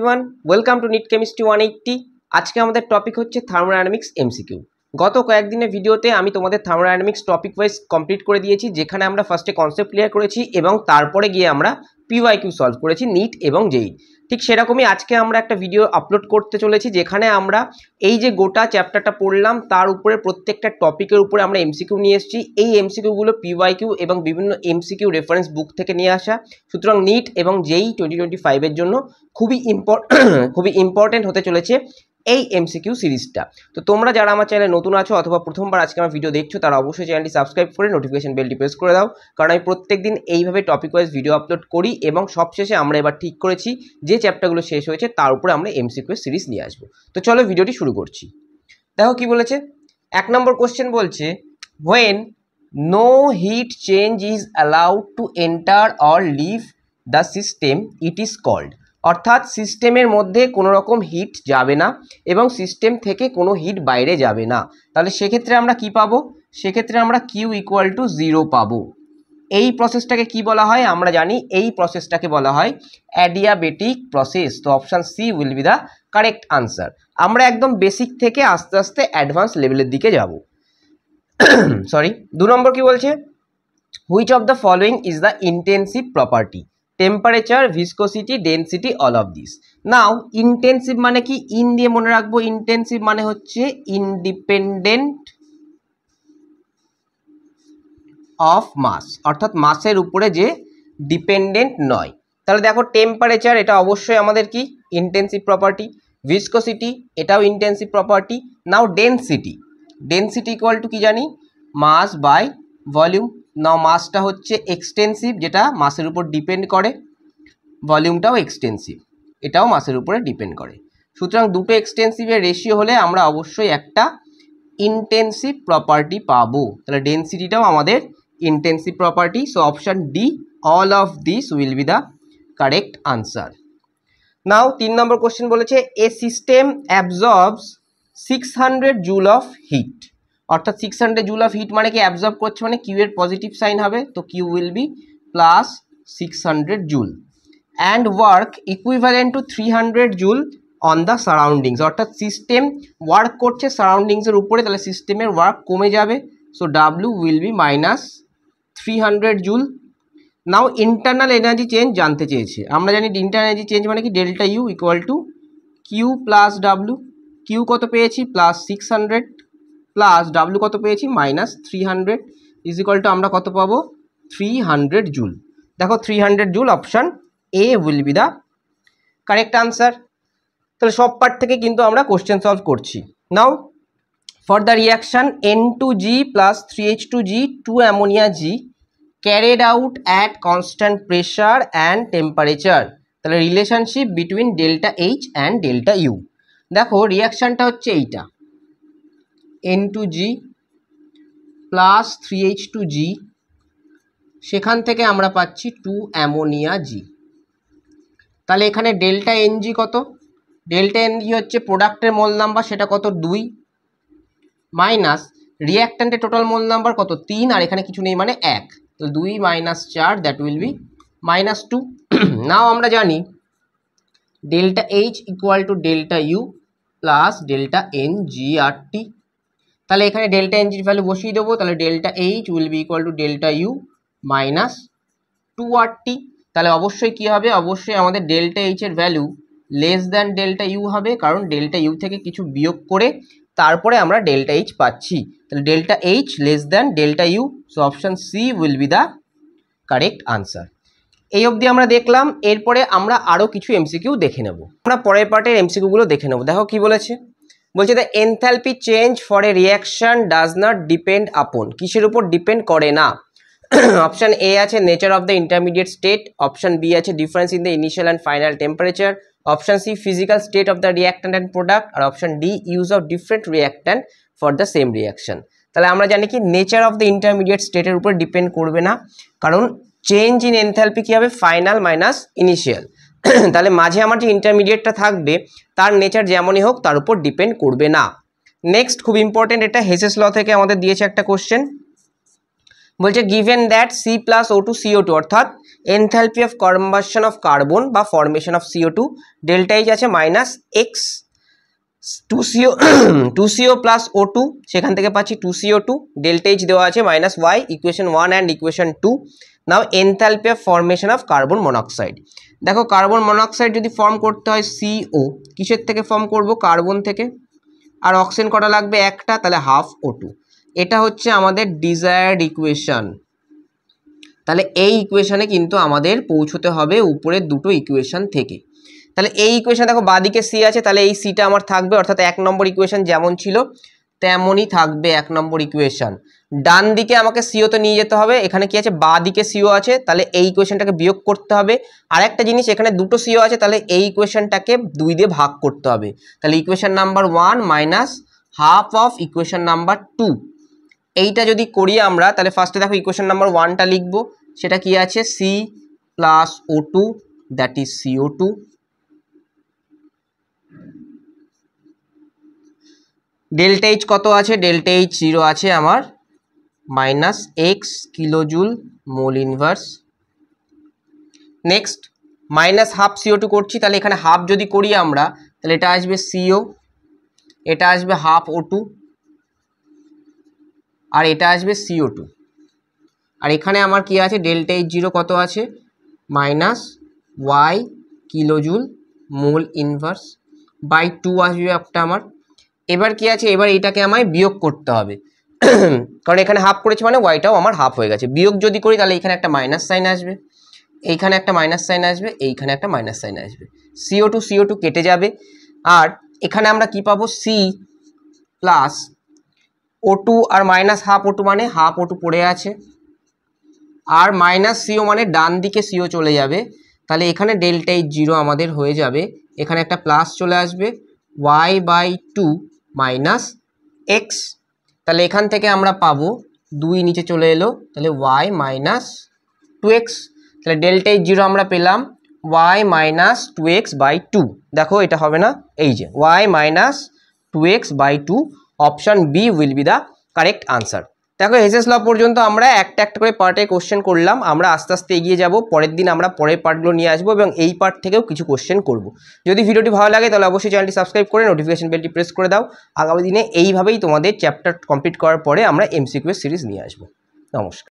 Everyone, welcome to NEET chemistry 180। আজকে আমাদের topic হচ্ছে থার্মোডাইনামিক্স এমসিকিউ। গত কয়েকদিনের ভিডিওতে আমি তোমাদের থার্মোডাইনামিক্স টপিক ওয়াইজ কমপ্লিট করে দিয়েছি, যেখানে আমরা ফার্স্টে কনসেপ্ট ক্লিয়ার করেছি এবং তারপরে গিয়ে আমরা পিওয়াইকিউ সলভ করেছি নিট এবং জেই। ঠিক সেরকমই আজকে আমরা একটা ভিডিও আপলোড করতে চলেছি, যেখানে আমরা এই যে গোটা চ্যাপ্টারটা পড়লাম তার উপরে প্রত্যেকটা টপিকের উপরে আমরা এমসিকিউ নিয়ে এসেছি। এই এমসিকিউগুলো পিওয়াইকিউ এবং বিভিন্ন এমসিকিউ রেফারেন্স বুক থেকে নিয়ে আসা, সুতরাং নিট এবং জেই 2025 জন্য খুবই ইম্পর্টেন্ট হতে চলেছে এই এমসিকিউ সিরিজটা। তো তোমরা যারা আমার চ্যানেলে নতুন আছো অথবা প্রথমবার আজকে আমার ভিডিও দেখছো, তারা অবশ্যই চ্যানেলটি সাবস্ক্রাইব করে নোটিফিকেশন বেলটি প্রেস করে দাও, কারণ আমি প্রত্যেকদিন এইভাবে টপিক ওয়াইজ ভিডিও আপলোড করি এবং সবশেষে আমরা এবার ঠিক করেছি যে চ্যাপ্টারগুলো শেষ হয়েছে তার উপরে আমরা এমসিকিউ সিরিজ নিয়ে আসবো। তো চলো ভিডিওটি শুরু করছি। দেখো কি বলেছে। 1 নম্বর কোশ্চেন বলছে, when no heat change is allowed to enter or leave the system it is called। অর্থাৎ সিস্টেমের মধ্যে কোনো রকম হিট যাবে না এবং সিস্টেম থেকে কোনো হিট বাইরে যাবে না, তাহলে সেক্ষেত্রে আমরা কি পাবো? সেক্ষেত্রে আমরা কিউ ইকুয়াল টু 0 পাবো। এই প্রসেসটাকে কি বলা হয়? আমরা জানি এই প্রসেসটাকে বলা হয় অ্যাডিয়াবেটিক প্রসেস। তো option C will be the correct answer. আমরা একদম বেসিক থেকে আস্তে আস্তে অ্যাডভান্স লেভেলের দিকে যাব। সরি, 2 নম্বর কি বলছে? Which of the following is the intensive property? Temperature, viscosity, density, all of this. Now intensive মানে কি? ইন দিয়ে মনে রাখবো। ইন্টেন্সিভ মানে হচ্ছে ইন্ডিপেন্ডেন্ট অফ মাস, অর্থাৎ মাসের উপরে যে ডিপেন্ডেন্ট নয়। তাহলে দেখো টেম্পারেচার, এটা অবশ্যই আমাদের কি ইন্টেন্সিভ প্রপার্টি। ভিসকোসিটি, এটাও intensive property. Now density, density equal to কি জানি? মাস বাই ভলিউম। নাও মাসটা হচ্ছে এক্সটেন্সিভ, যেটা মাসের উপর ডিপেন্ড করে। ভলিউমটাও এক্সটেন্সিভ, এটাও মাসের উপরে ডিপেন্ড করে। সুতরাং দুটো এক্সটেন্সিভের রেশিও হলে আমরা অবশ্যই একটা ইন্টেন্সিভ প্রপার্টি পাবো। তাহলে ডেন্সিটিটাও আমাদের intensive property. So option D, all of this will be the correct answer. Now 3 number question বলেছে, a system absorbs 600 joule of heat. অর্থাৎ 600 জুল অফ হিট মানে কি? অ্যাবজর্ব করছে মানে কিউ এর পজিটিভ সাইন হবে, তো Q will be plus 600 joule. And work equivalent to 300 joule on the surroundings. অর্থাৎ সিস্টেম ওয়ার্ক করছে সারাউন্ডিংসের উপরে, তাহলে সিস্টেমের ওয়ার্ক কমে যাবে। So W will be minus 300 joule. Now internal energy change জানতে চেয়েছে। আমরা জানি ইন্টারনাল এনার্জি চেঞ্জ মানে কি? Delta U equal to Q plus W. Q কত পেয়েছি? প্লাস 600 প্লাস ডাব্লিউ কত পেয়েছি? মাইনাস 300 ইজ ইকুয়াল টু আমরা কত পাবো? 300 জুল। দেখো 300 joule, option A will be the correct answer. তাহলে সব পার্ট থেকে কিন্তু আমরা কোশ্চেন সলভ করছি। নাও for the reaction N2G plus 3H2G 2 ammonia G carried out at constant pressure and temperature, তাহলে relationship between delta H and delta U. দেখো রিয়াকশানটা হচ্ছে এইটা, N2G প্লাস 3H2G, সেখান থেকে আমরা পাচ্ছি 2 অ্যামোনিয়া G। তাহলে এখানে ডেল্টা এনজি কত? ডেল্টা এনজি হচ্ছে প্রোডাক্টের মোল নাম্বার, সেটা কত? 2 মাইনাস রিয়াক্ট্যান্টের টোটাল মোল নাম্বার কত? 3, আর এখানে কিছু নেই মানে 1, তো 2 minus 4 that will be minus 2। Now আমরা জানি delta H equal to delta U plus delta N G R T. তাহলে এখানে ডেল্টা এন জির ভ্যালু বসিয়ে দেবো। তাহলে delta H will be equal to delta U minus 2 R T. তাহলে অবশ্যই কী হবে? অবশ্যই আমাদের ডেল্টা এইচ এর value less than delta U হবে, কারণ ডেল্টা ইউ থেকে কিছু বিয়োগ করে তারপরে আমরা ডেল্টা এইচ পাচ্ছি। তাহলে delta H less than delta U. So option C will be the correct answer. এই অবধি আমরা দেখলাম। এরপরে আমরা আরও কিছু এমসিকিউ দেখে নেব। আমরা পরের পার্টের এমসিকিউগুলো দেখে নেব। দেখো কি বলেছে। বলছে the enthalpy change for a reaction does not depend upon. কিসের উপর ডিপেন্ড করে না? অপশান এ আছে nature of the intermediate state, option B আছে difference in the initial and final temperature, option C physical state of the reactant and product, আর option D use of different reactant for the same reaction. তাহলে আমরা জানি কি nature of the intermediate স্টেটের উপর depend করবে না, কারণ চেঞ্জ ইন এনথালপি কী হবে? Final minus initial. তাহলে মাঝে আমার যে ইন্টারমিডিয়েটটা থাকবে তার নেচার যেমনই হোক তার উপর ডিপেন্ড করবে না। নেক্সট খুব ইম্পর্টেন্ট, এটা হেসেস ল থেকে আমাদের দিয়েছে একটা কোশ্চেন। বলছে given that C plus O two CO two অর্থাৎ enthalpy of combustion of carbon বা formation of CO two delta H আছে minus X 2CO plus O two, সেখান থেকে পাচ্ছি 2CO2, ডেল্টা এইচ দেওয়া আছে minus Y, equation 1 and equation 2। Now enthalpy of formation of carbon monoxide. দেখো carbon monoxide যদি form করতে হয় CO, কিসের থেকে ফর্ম করব? কার্বন থেকে। আর অক্সিজেন কটা লাগবে? একটা, তাহলে হাফ O2। এটা হচ্ছে আমাদের ডিজায়ার্ড ইকুয়েশন। তাহলে এই ইকুয়েশনে কিন্তু আমাদের পৌঁছতে হবে উপরের দুটো ইকুয়েশন থেকে। তাহলে এই ইকুয়েশন দেখো বাঁদিকে সি আছে, তাহলে এই সিটা আমার থাকবে, অর্থাৎ 1 নম্বর ইকুয়েশন যেমন ছিল তেমনই থাকবে 1 নম্বর ইকুয়েশন। ডান দিকে আমাকে সিওতে নিয়ে যেতে হবে, এখানে কি আছে? বাঁ দিকে সিও আছে, তাহলে এই ইকুয়েশনটাকে বিয়োগ করতে হবে। আর একটা জিনিস, এখানে দুটো সিও আছে, তাহলে এই ইকুয়েশনটাকে 2 দিয়ে ভাগ করতে হবে। তাহলে equation number 1 minus half of equation number 2। এইটা যদি করি আমরা, তাহলে ফার্স্টে দেখো ইকুয়েশন নাম্বার 1টা লিখবো, সেটা কি আছে? C plus O2 that is CO2 delta H কত আছে? ডেল্টা এইচ 0 আছে আমার, minus X kilojoule mole inverse. Next minus half CO2 করছি, তাহলে এখানে হাফ যদি করি আমরা, তাহলে এটা আসবে CO, এটা আসবে হাফ O2, আর এটা আসবে CO2। আর এখানে আমার কি আছে? ডেল্টা এইচ 0 কত আছে? Minus Y kilojoule mole inverse by 2 আসবে একটা আমার। এবার কি আছে? এবার এটাকে আমায় বিয়োগ করতে হবে, কারণ এখানে হাফ করেছি মানে ওয়াইটাও আমার হাফ হয়ে গেছে। বিয়োগ যদি করি তাহলে এখানে একটা মাইনাস সাইন আসবে, এইখানে একটা মাইনাস সাইন আসবে, এইখানে একটা মাইনাস সাইন আসবে। CO2 কেটে যাবে। আর এখানে আমরা কি পাবো? সি প্লাস O2 আর মাইনাস হাফ O2 মানে হাফ O2 পড়ে আছে, আর মাইনাস CO মানে ডান দিকে CO চলে যাবে। তাহলে এখানে ডেল্টা এইচ 0 আমাদের হয়ে যাবে, এখানে একটা প্লাস চলে আসবে, ওয়াই বাই 2 মাইনাস এক্স। তাহলে এখান থেকে আমরা পাবো 2 নিচে চলে এলো, তাহলে ওয়াই মাইনাস 2x। তাহলে ডেল্টা এইচ 0 আমরা পেলাম ওয়াই মাইনাস 2x বাই 2। দেখো এটা হবে না, এই যে Y minus 2x by 2, option B will be the correct answer. দেখো হেসেস ল পর্যন্ত আমরা একটা একটা করে পার্টে কোশ্চেন করলাম, আমরা আস্তে আস্তে এগিয়ে যাব, পরের দিন আমরা পরের পার্টগুলো নিয়ে আসবো এবং এই পার্ট থেকেও কিছু কোশ্চেন করব। যদি ভিডিওটি ভালো লাগে তাহলে অবশ্যই চ্যানেলটি সাবস্ক্রাইব করে নোটিফিকেশন বেলটি প্রেস করে দাও। আগামী দিনে এইভাবেই তোমাদের চ্যাপ্টার কমপ্লিট করার পরে আমরা MCQ সিরিজ নিয়ে আসবো। নমস্কার।